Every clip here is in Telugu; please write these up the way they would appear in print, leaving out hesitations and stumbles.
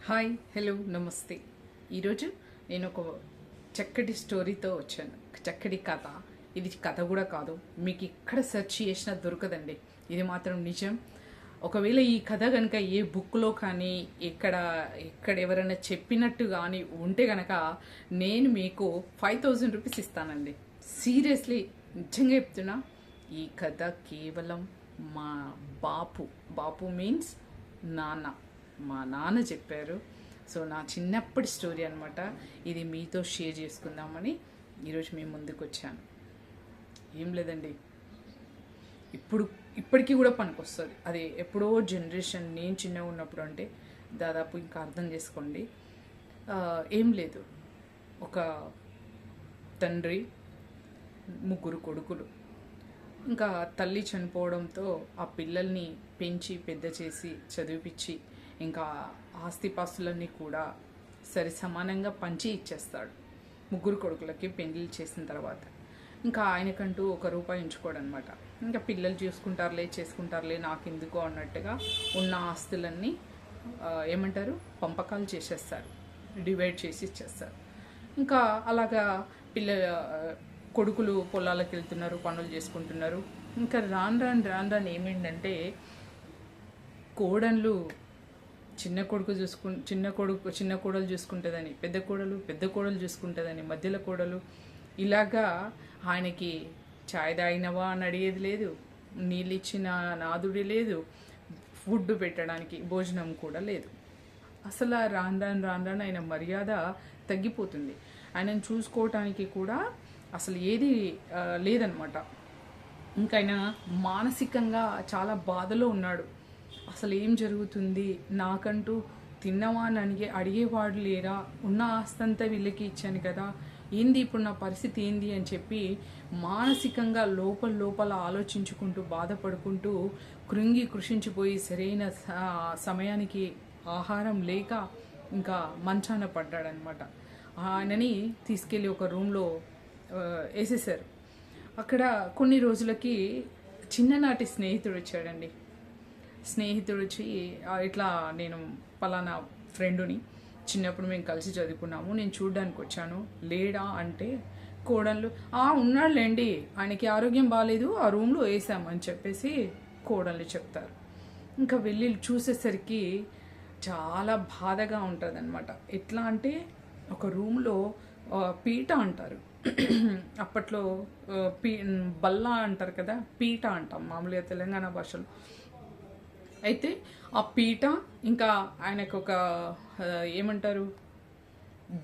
హాయ్ హలో నమస్తే. ఈరోజు నేను ఒక చక్కటి స్టోరీతో వచ్చాను. చక్కటి కథ. ఇది కథ కూడా కాదు, మీకు ఇక్కడ సెర్చ్ చేసినా దొరకదండి. ఇది మాత్రం నిజం. ఒకవేళ ఈ కథ కనుక ఏ బుక్లో కానీ ఎక్కడ ఎవరైనా చెప్పినట్టు కానీ ఉంటే కనుక నేను మీకు 5000 రూపీస్ ఇస్తానండి. సీరియస్లీ, నిజంగా చెప్తున్నా. ఈ కథ కేవలం మా బాపు మీన్స్ నాన్న, మా నాన్న చెప్పారు. సో నా చిన్నప్పటి స్టోరీ అనమాట. ఇది మీతో షేర్ చేసుకుందామని ఈరోజు మీ ముందుకు వచ్చాను. ఏం లేదండి, ఇప్పటికీ కూడా పనికొస్తుంది. అది ఎప్పుడో జనరేషన్, నేను చిన్నగా ఉన్నప్పుడు అంటే దాదాపు ఇంకా అర్థం చేసుకోండి. ఏం లేదు, ఒక తండ్రి, 3 కొడుకులు. ఇంకా తల్లి చనిపోవడంతో ఆ పిల్లల్ని పెంచి పెద్ద చేసి చదివిపించి ఇంకా ఆస్తిపాస్తులన్నీ కూడా సరి సమానంగా పంచి ఇచ్చేస్తాడు 3 కొడుకులకి పెళ్లిళ్ళు చేసిన తర్వాత. ఇంకా ఆయనకంటూ 1 రూపాయి ఉంచుకోడు అనమాట. ఇంకా పిల్లలు చేసుకుంటారులే నాకెందుకో అన్నట్టుగా ఉన్న ఆస్తులన్నీ ఏమంటారు, పంపకాలు చేసేస్తారు, డివైడ్ చేసి ఇచ్చేస్తారు. ఇంకా అలాగా కొడుకులు పొలాలకు వెళ్తున్నారు, పనులు చేసుకుంటున్నారు. ఇంకా రాను ఏమైందంటే, కోడళ్ళు చిన్న కోడలు చూసుకుంటుందని, పెద్ద కోడలు చూసుకుంటుందని, మధ్యలో కోడలు ఇలాగా ఆయనకి చాయ్ తాగినవా అని అడిగేది లేదు, నీళ్ళు ఇచ్చిన నాదుడి లేదు, ఫుడ్ పెట్టడానికి భోజనం కూడా లేదు. అసలు రాను ఆయన మర్యాద తగ్గిపోతుంది. ఆయనను చూసుకోవటానికి కూడా అసలు ఏది లేదనమాట. ఇంకా ఆయన మానసికంగా చాలా బాధలో ఉన్నాడు. అసలు ఏం జరుగుతుంది, నాకంటూ తిన్నవా అని అడిగేవాడు లేరా, ఉన్న ఆస్తంతా వీళ్ళకి ఇచ్చాను కదా, ఏంది ఇప్పుడు నా పరిస్థితి ఏంది అని చెప్పి మానసికంగా లోపల ఆలోచించుకుంటూ బాధపడుకుంటూ కృషించిపోయి సరైన సమయానికి ఆహారం లేక ఇంకా మంచాన పడ్డాడనమాట. ఆయనని తీసుకెళ్ళి ఒక రూమ్లో వేసేసారు. అక్కడ కొన్ని రోజులకి చిన్ననాటి స్నేహితుడు వచ్చాడండి. స్నేహితుడు వచ్చి, ఇట్లా నేను పలానా ఫ్రెండుని, చిన్నప్పుడు మేము కలిసి చదువుకున్నాము, నేను చూడ్డానికి వచ్చాను, లేడా అంటే కోడళ్ళు ఉన్నాడులేండి, ఆయనకి ఆరోగ్యం బాగాలేదు, ఆ రూమ్లో వేసామని చెప్పేసి కోడళ్ళు చెప్తారు. ఇంకా వెళ్ళి చూసేసరికి చాలా బాధగా ఉంటుంది అనమాట. ఎట్లా అంటే, ఒక రూమ్లో పీట అంటారు, అప్పట్లో బల్ల అంటారు కదా, పీట అంటాం మామూలుగా తెలంగాణ భాషలో. అయితే ఆ పీట, ఇంకా ఆయనకు ఒక ఏమంటారు,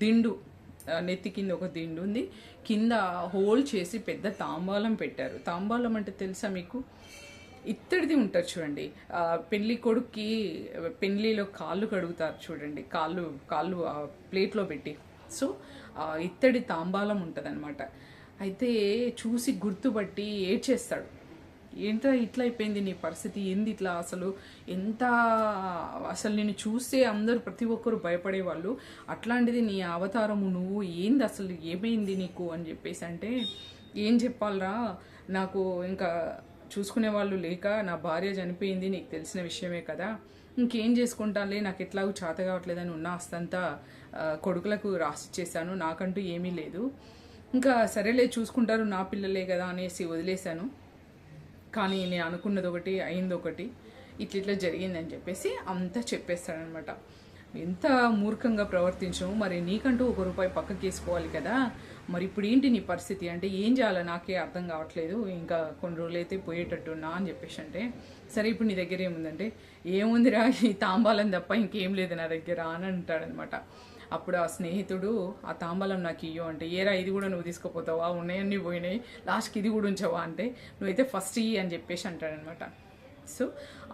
దిండు, నెత్తి కింద ఒక దిండు ఉంది, కింద హోల్ చేసి పెద్ద తాంబాలం పెట్టారు. తాంబాలం అంటే తెలుసా మీకు? ఇత్తడిది ఉంటుంది చూడండి. పెళ్లి కొడుక్కి పెళ్లిలో కాళ్ళు కడుగుతారు చూడండి, కాళ్ళు ప్లేట్లో పెట్టి. సో ఇత్తడి తాంబాలం ఉంటుంది అనమాట. అయితే చూసి గుర్తుపట్టి ఏడ్చేస్తాడు. ఏంటో ఇట్లా అయిపోయింది నీ పరిస్థితి, ఏంది ఇట్లా, అసలు నేను చూస్తే అందరూ ప్రతి ఒక్కరు భయపడేవాళ్ళు, అట్లాంటిది నీ అవతారము, నువ్వు ఏంది, అసలు ఏమైంది నీకు అని చెప్పేసి అంటే, ఏం చెప్పాలరా, నాకు ఇంకా చూసుకునే వాళ్ళు లేక నా భార్య చనిపోయింది, నీకు తెలిసిన విషయమే కదా, ఇంకేం చేసుకుంటానులే, నాకు ఎట్లాగూ చేత కావట్లేదని ఉన్న ఆస్తంతా కొడుకులకు రాసిచ్చేసాను, నాకంటూ ఏమీ లేదు, ఇంకా సరేలే చూసుకుంటారు నా పిల్లలే కదా అనేసి వదిలేశాను. కానీ నేను అనుకున్నది ఒకటి, అయింది ఒకటి, ఇట్లా జరిగిందని చెప్పేసి అంతా చెప్పేస్తాడనమాట. ఎంత మూర్ఖంగా ప్రవర్తించవు, మరి నీకంటూ 1 రూపాయి పక్కకి వేసుకోవాలి కదా, మరి ఇప్పుడు ఏంటి నీ పరిస్థితి అంటే, ఏం చేయాలో నాకే అర్థం కావట్లేదు, ఇంకా కొన్ని రోజులైతే పోయేటట్టున్నా అని చెప్పేసి అంటే, సరే ఇప్పుడు నీ దగ్గర ఏముందంటే, ఏముందిరా ఈ తాంబాలం తప్ప ఇంకేం లేదు నా దగ్గర అని అంటాడనమాట. అప్పుడు ఆ స్నేహితుడు, ఆ తాంబాలం నాకు ఇయ్యో అంటే, ఏరా ఇది కూడా నువ్వు తీసుకుపోతావా, ఉన్నాయన్నీ పోయినాయి, లాస్ట్కి ఇది కూడా ఉంచావా అంటే, నువ్వైతే ఫస్ట్ ఇయ్యి అని చెప్పేసి అంటాడనమాట. సో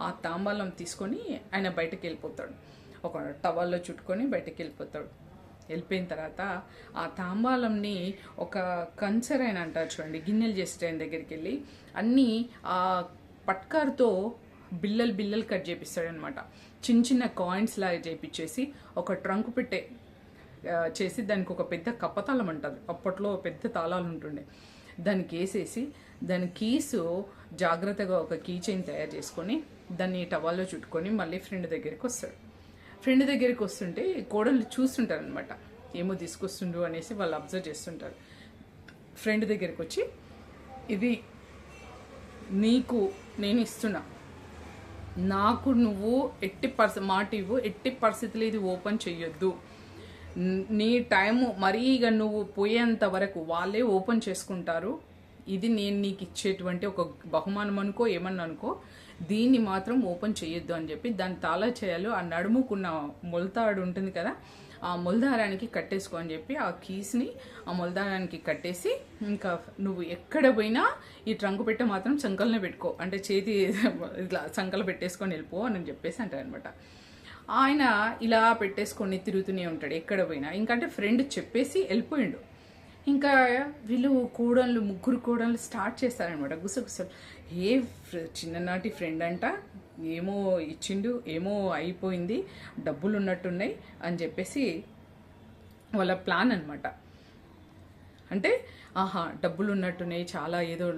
ఆ తాంబాలం తీసుకొని ఆయన బయటకు వెళ్ళిపోతాడు, ఒక టవల్లో చుట్టుకొని బయటకు వెళ్ళిపోతాడు. వెళ్ళిపోయిన తర్వాత ఆ తాంబాలంని ఒక కంచర్ ఆయన అంటారు చూడండి, గిన్నెలు చేసే ఆయన దగ్గరికి వెళ్ళి అన్నీ ఆ పట్కారుతో బిల్లలు కట్ చేపిస్తాడనమాట. చిన్న కాయిన్స్ లాగా చేపించేసి ఒక ట్రంక్ పెట్టే చేసి దానికి ఒక పెద్ద కప్పతాళం అంటారు, అప్పట్లో పెద్ద తాళాలు ఉంటుండే, దానికి వేసేసి దాని కీసు జాగ్రత్తగా ఒక కీ చైన్ తయారు చేసుకొని దాన్ని టవాల్లో చుట్టుకొని మళ్ళీ ఫ్రెండ్ దగ్గరికి వస్తాడు. ఫ్రెండ్ దగ్గరికి వస్తుంటే కోడలు చూస్తుంటారు అనమాట, ఏమో తీసుకొస్తుండ్రు అనేసి వాళ్ళు అబ్జర్వ్ చేస్తుంటారు. ఫ్రెండ్ దగ్గరికి వచ్చి, ఇది నీకు నేను ఇస్తున్నా, నాకు నువ్వు మాట ఇవ్వు, ఎట్టి పరిస్థితులు ఇది ఓపెన్ చెయ్యొద్దు, నీ టైము మరీ ఇక నువ్వు పోయేంత వరకు వాళ్ళే ఓపెన్ చేసుకుంటారు, ఇది నేను నీకు ఇచ్చేటువంటి ఒక బహుమానం అనుకో ఏమన్నా అనుకో, దీన్ని మాత్రం ఓపెన్ చేయొద్దు అని చెప్పి దాని తాళా చేయాలి, ఆ నడుముకున్న మొలతాడు ఉంటుంది కదా, ఆ మొలదారానికి కట్టేసుకో అని చెప్పి ఆ కీస్ని ఆ మొలదారానికి కట్టేసి, ఇంకా నువ్వు ఎక్కడ పోయినా ఈ ట్రంక్ పెట్టే మాత్రం సంకలనే పెట్టుకో, అంటే చేతి ఇట్లా సంకలు పెట్టేసుకొని వెళ్ళిపో అని చెప్పేసి అంటారనమాట. ఆయన ఇలా పెట్టేసుకొని తిరుగుతూనే ఉంటాడు ఎక్కడ పోయినా. ఇంకంటే ఫ్రెండ్ చెప్పేసి వెళ్ళిపోయిండు. ఇంకా వీళ్ళు ముగ్గురు కోడళ్ళు స్టార్ట్ చేస్తారనమాట గుసగుసలు. చిన్ననాటి ఫ్రెండ్ అంట, ఏమో ఇచ్చిండు, ఏమో అయిపోయింది, డబ్బులు ఉన్నట్టున్నాయి అని చెప్పేసి వాళ్ళ ప్లాన్ అనమాట. అంటే డబ్బులు ఉన్నట్టున్నాయి, చాలా ఏదో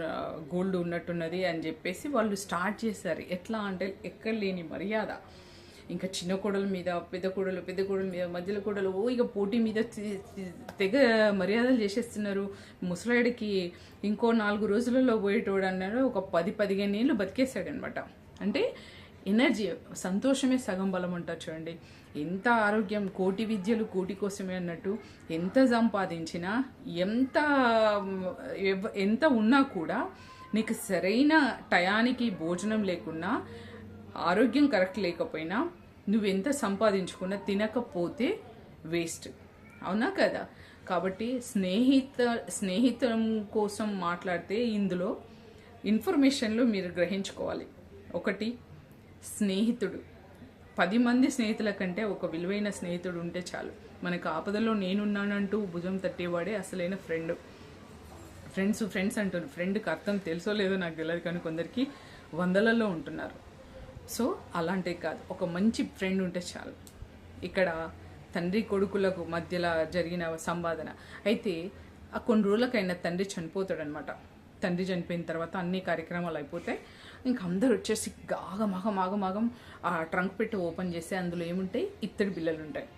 గోల్డ్ ఉన్నట్టున్నది అని చెప్పేసి వాళ్ళు స్టార్ట్ చేశారు. ఎట్లా అంటే ఎక్కడ లేని మర్యాద, ఇంకా చిన్న కోడల మీద పెద్ద కోడల మీద మధ్యలో కోడలు ఇక పోటీ మీద తెగ మర్యాదలు చేసేస్తున్నారు. ముసలాడికి ఇంకో 4 రోజులలో పోయేటోడు అన్నాడు, ఒక 10-15 ఏళ్ళు బతికేశాడనమాట. అంటే ఎనర్జీ, సంతోషమే సగం బలం అంటారు చూడండి. ఎంత ఆరోగ్యం, కోటి విద్యలు కోటి కోసమే అన్నట్టు, ఎంత సంపాదించినా ఎంత ఉన్నా కూడా నీకు సరైన టయానికి భోజనం లేకున్నా, ఆరోగ్యం కరెక్ట్ లేకపోయినా, నువ్వెంత సంపాదించుకున్నా తినకపోతే వేస్ట్, అవునా కదా? కాబట్టి స్నేహితం కోసం మాట్లాడితే ఇందులో ఇన్ఫర్మేషన్లు మీరు గ్రహించుకోవాలి. ఒకటి, స్నేహితుడు 10 మంది స్నేహితుల కంటే ఒక విలువైన స్నేహితుడు ఉంటే చాలు. మనకు ఆపదలో నేనున్నానంటూ భుజం తట్టేవాడే అసలైన ఫ్రెండ్. ఫ్రెండ్స్ అంటున్నారు. ఫ్రెండ్కి అర్థం తెలుసో లేదో నాకు తెలియదు, కానీ కొందరికి 100లలో ఉంటున్నారు. సో అలాంటివి కాదు, ఒక మంచి ఫ్రెండ్ ఉంటే చాలు. ఇక్కడ తండ్రి కొడుకులకు మధ్యలో జరిగిన సంవాదన అయితే కొన్ని రోజులకైనా తండ్రి చనిపోతాడనమాట. తండ్రి చనిపోయిన తర్వాత అన్ని కార్యక్రమాలు అయిపోతాయి. ఇంక అందరూ వచ్చేసి ఆగం ఆ ట్రంక్ పెట్టి ఓపెన్ చేస్తే అందులో ఏముంటాయి, ఇత్తడి బిళ్ళలు ఉంటాయి.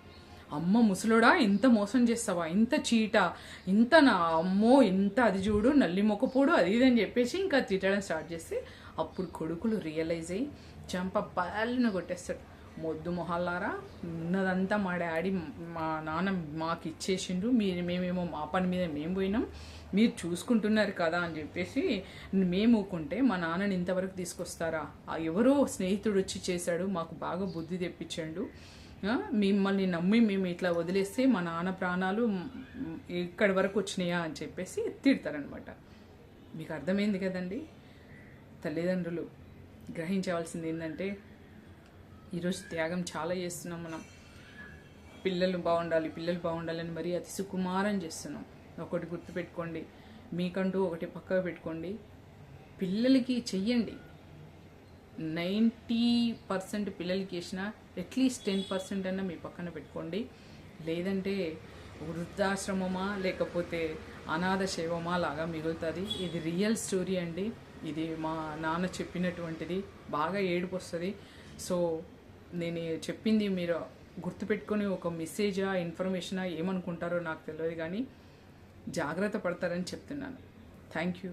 అమ్మ ముసలోడా, ఇంత మోసం చేస్తావా, ఇంత చీట, ఇంత నా అమ్మో, ఇంత అది చూడు, నల్లి మొక్కపోడు, అది ఇది అని చెప్పేసి ఇంకా తిట్టడం స్టార్ట్ చేస్తే అప్పుడు కొడుకులు రియలైజ్ అయ్యి చంప పళ్ళను కొట్టేస్తాడు. మొద్దు మొహాలారా, ఉన్నదంతా మా డాడీ మా నాన్న మాకు ఇచ్చేసిండు, మేమేమో మా పని మీద మేము పోయినాం, మీరు చూసుకుంటున్నారు కదా అని చెప్పేసి మేము ఊకుంటే మా నాన్నని ఇంతవరకు తీసుకొస్తారా, ఎవరో స్నేహితుడు వచ్చి చేశాడు, మాకు బాగా బుద్ధి తెప్పించాడు, మిమ్మల్ని నమ్మి మేము ఇట్లా వదిలేస్తే మా నాన్న ప్రాణాలు ఇక్కడి వరకు వచ్చినాయా అని చెప్పేసి తిడతారనమాట. మీకు అర్థమైంది కదండి? తల్లిదండ్రులు గ్రహించవలసింది ఏంటంటే, ఈరోజు త్యాగం చాలా చేస్తున్నాం మనం. పిల్లలు బాగుండాలని మరీ అతి సుకుమారం చేస్తున్నాం. ఒకటి గుర్తుపెట్టుకోండి, మీకంటూ ఒకటి పక్కకు పెట్టుకోండి, పిల్లలకి చెయ్యండి. 90% పిల్లలకి వేసినా అట్లీస్ట్ 10% అన్నా మీ పక్కన పెట్టుకోండి. లేదంటే వృద్ధాశ్రమమా లేకపోతే అనాథ శైవమా లాగా మిగులుతుంది. ఇది రియల్ స్టోరీ అండి. ఇది మా నాన్న చెప్పినటువంటిది. బాగా ఏడుపు వస్తుంది. సో నేను చెప్పింది మీరు గుర్తుపెట్టుకొని ఒక మెసేజా ఇన్ఫర్మేషనా ఏమనుకుంటారో నాకు తెలియదు, కానీ జాగ్రత్త పడతారని చెప్తున్నాను. Thank you.